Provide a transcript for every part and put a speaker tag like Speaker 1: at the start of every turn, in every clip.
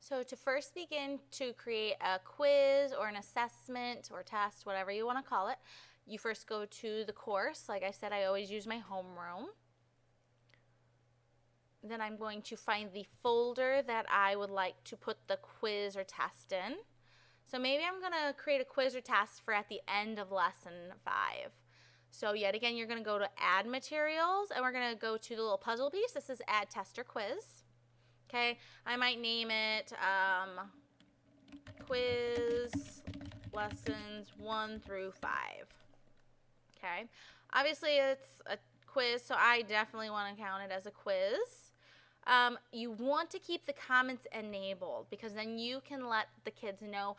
Speaker 1: So to first begin to create a quiz or an assessment or test, whatever you want to call it, you first go to the course. Like I said, I always use my homeroom. Then I'm going to find the folder that I would like to put the quiz or test in. So maybe I'm going to create a quiz or test for at the end of lesson 5. So yet again, you're going to go to add materials, and we're going to go to the little puzzle piece. This is add test or quiz. Okay, I might name it quiz lessons 1 through 5. Okay, obviously it's a quiz, so I definitely want to count it as a quiz. You want to keep the comments enabled because then you can let the kids know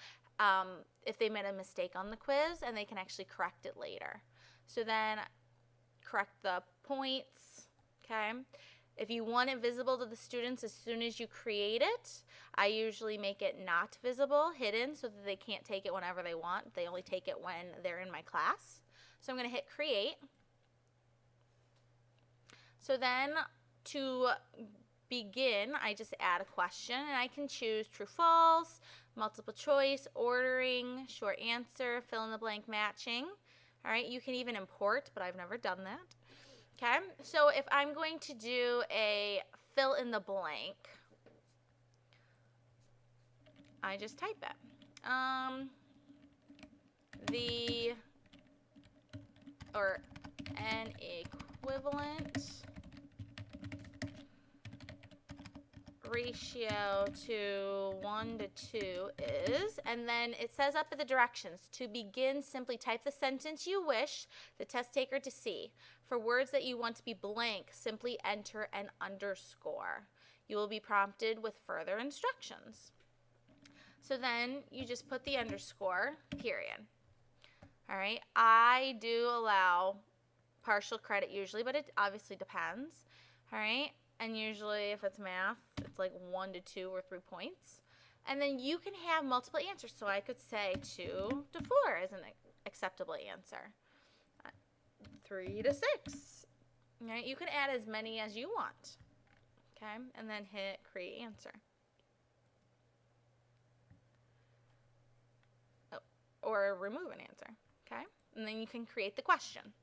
Speaker 1: if they made a mistake on the quiz, and they can actually correct it later. So then correct the points, okay? If you want it visible to the students as soon as you create it, I usually make it not visible, hidden, so that they can't take it whenever they want. They only take it when they're in my class. So I'm going to hit create. So then to begin, I just add a question, and I can choose true, false, multiple choice, ordering, short answer, fill in the blank, matching. All right, you can even import, but I've never done that. Okay, so if I'm going to do a fill in the blank, I just type it. An equivalent ratio to 1 to 2 is, and then it says up at the directions, to begin, simply type the sentence you wish the test taker to see. For words that you want to be blank, simply enter an underscore. You will be prompted with further instructions. So then you just put the underscore, period. All right, I do allow partial credit usually, but it obviously depends. All right, and usually if it's math, it's like 1 to 2 or 3 points. And then you can have multiple answers. So I could say 2 to 4 is an acceptable answer. 3 to 6. All right, you can add as many as you want. Okay, and then hit create answer. Oh, or remove an answer. Okay, and then you can create the question.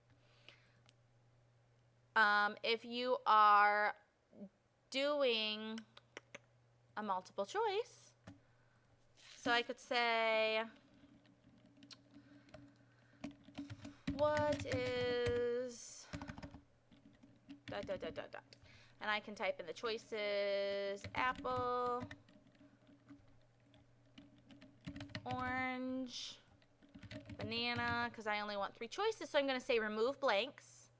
Speaker 1: If you are doing a multiple choice, so I could say, what is ... and I can type in the choices: apple, orange, banana, because I only want 3 choices, so I'm going to say remove blanks.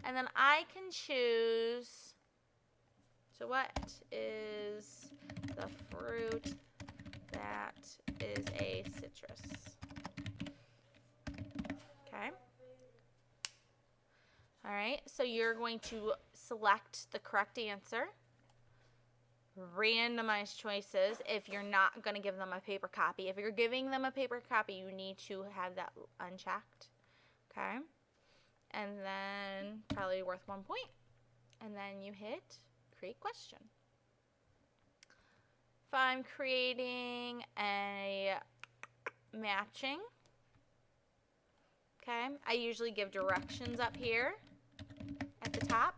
Speaker 1: And then I can choose, so what is the fruit that is a citrus? Okay. All right, so you're going to select the correct answer, randomize choices if you're not going to give them a paper copy. If you're giving them a paper copy, you need to have that unchecked. Okay. And then probably worth 1 point. And then you hit create question. If I'm creating a matching, okay, I usually give directions up here at the top,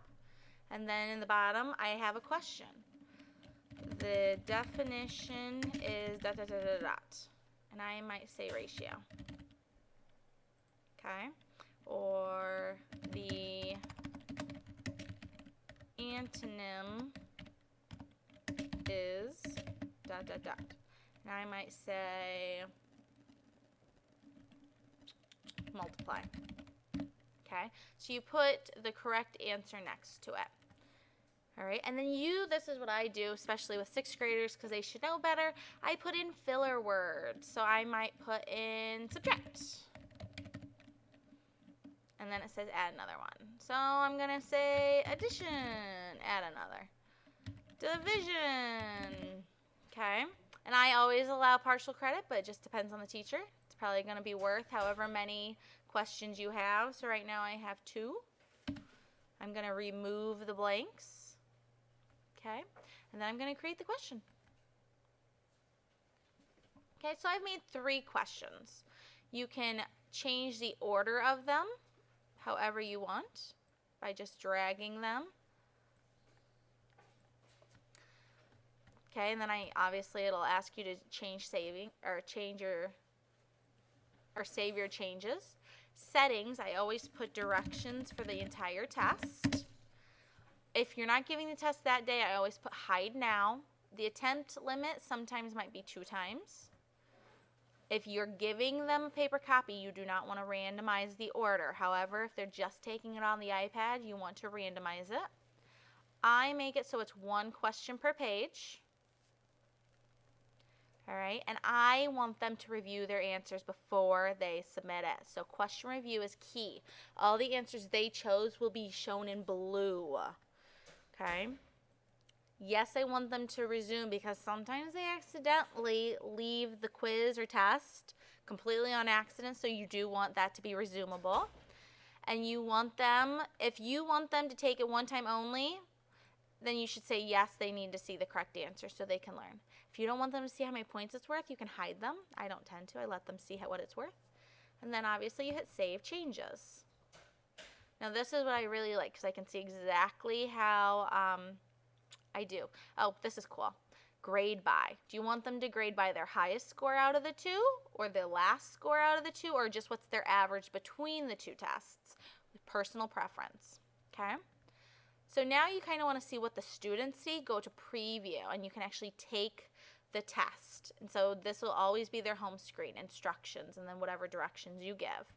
Speaker 1: and then in the bottom I have a question. The definition is ... and I might say ratio. Okay, or the antonym is ... and I might say multiply. Okay, so you put the correct answer next to it. All right, and then this is what I do, especially with 6th graders, because they should know better. I put in filler words. So I might put in subtract. And then it says add another one. So I'm going to say addition, add another. Division. Okay, and I always allow partial credit, but it just depends on the teacher. It's probably going to be worth however many questions you have. So right now I have 2. I'm going to remove the blanks. Okay, and then I'm going to create the question. Okay, so I've made 3 questions. You can change the order of them however you want by just dragging them. Okay, and then obviously it'll ask you to save your changes. Settings, I always put directions for the entire test. If you're not giving the test that day, I always put hide now. The attempt limit sometimes might be 2 times. If you're giving them a paper copy, you do not want to randomize the order. However, if they're just taking it on the iPad, you want to randomize it. I make it so it's 1 question per page. All right, and I want them to review their answers before they submit it. So question review is key. All the answers they chose will be shown in blue. Okay. Yes, I want them to resume because sometimes they accidentally leave the quiz or test completely on accident, so you do want that to be resumable. And you want them, if you want them to take it 1 time only, then you should say yes, they need to see the correct answer so they can learn. If you don't want them to see how many points it's worth, you can hide them. I don't tend to. I let them see what it's worth. And then obviously you hit Save Changes. Now this is what I really like because I can see exactly how I do. Oh, this is cool. Grade by. Do you want them to grade by their highest score out of the 2 or their last score out of the 2 or just what's their average between the 2 tests? Personal preference. Okay? So now you kind of want to see what the students see. Go to preview and you can actually take the test. And so this will always be their home screen, instructions, and then whatever directions you give.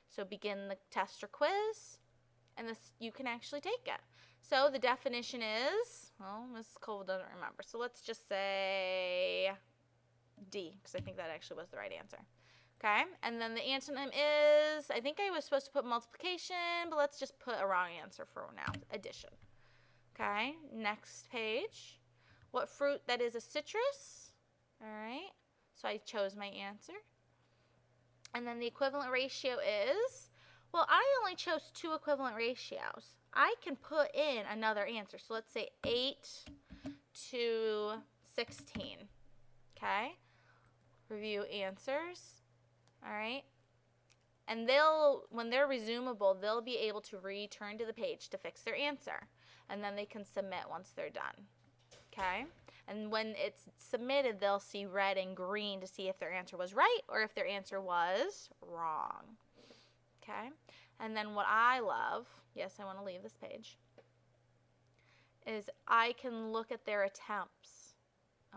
Speaker 1: So begin the test or quiz, and this you can actually take it. So the definition is, well, Mrs. Cole doesn't remember. So let's just say D, because I think that actually was the right answer. Okay, and then the antonym is, I think I was supposed to put multiplication, but let's just put a wrong answer for now, addition. Okay, next page. What fruit that is a citrus? All right, so I chose my answer. And then the equivalent ratio is, well, I only chose 2 equivalent ratios. I can put in another answer. So let's say 8 to 16. Okay, review answers. All right, and when they're resumable, they'll be able to return to the page to fix their answer, and then they can submit once they're done. Okay, and when it's submitted, they'll see red and green to see if their answer was right or if their answer was wrong. Okay, and then what I love, yes, I want to leave this page, is I can look at their attempts.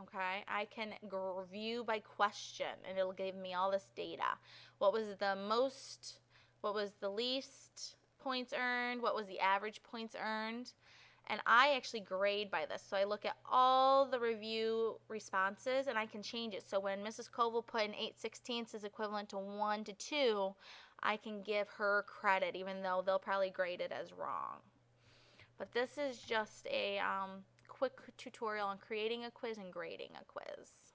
Speaker 1: Okay, I can review by question, and it'll give me all this data. What was the most, what was the least points earned, what was the average points earned, and I actually grade by this. So I look at all the review responses, and I can change it. So when Mrs. Koval put in 8/16 is equivalent to 1 to 2, I can give her credit, even though they'll probably grade it as wrong. But this is just a quick tutorial on creating a quiz and grading a quiz.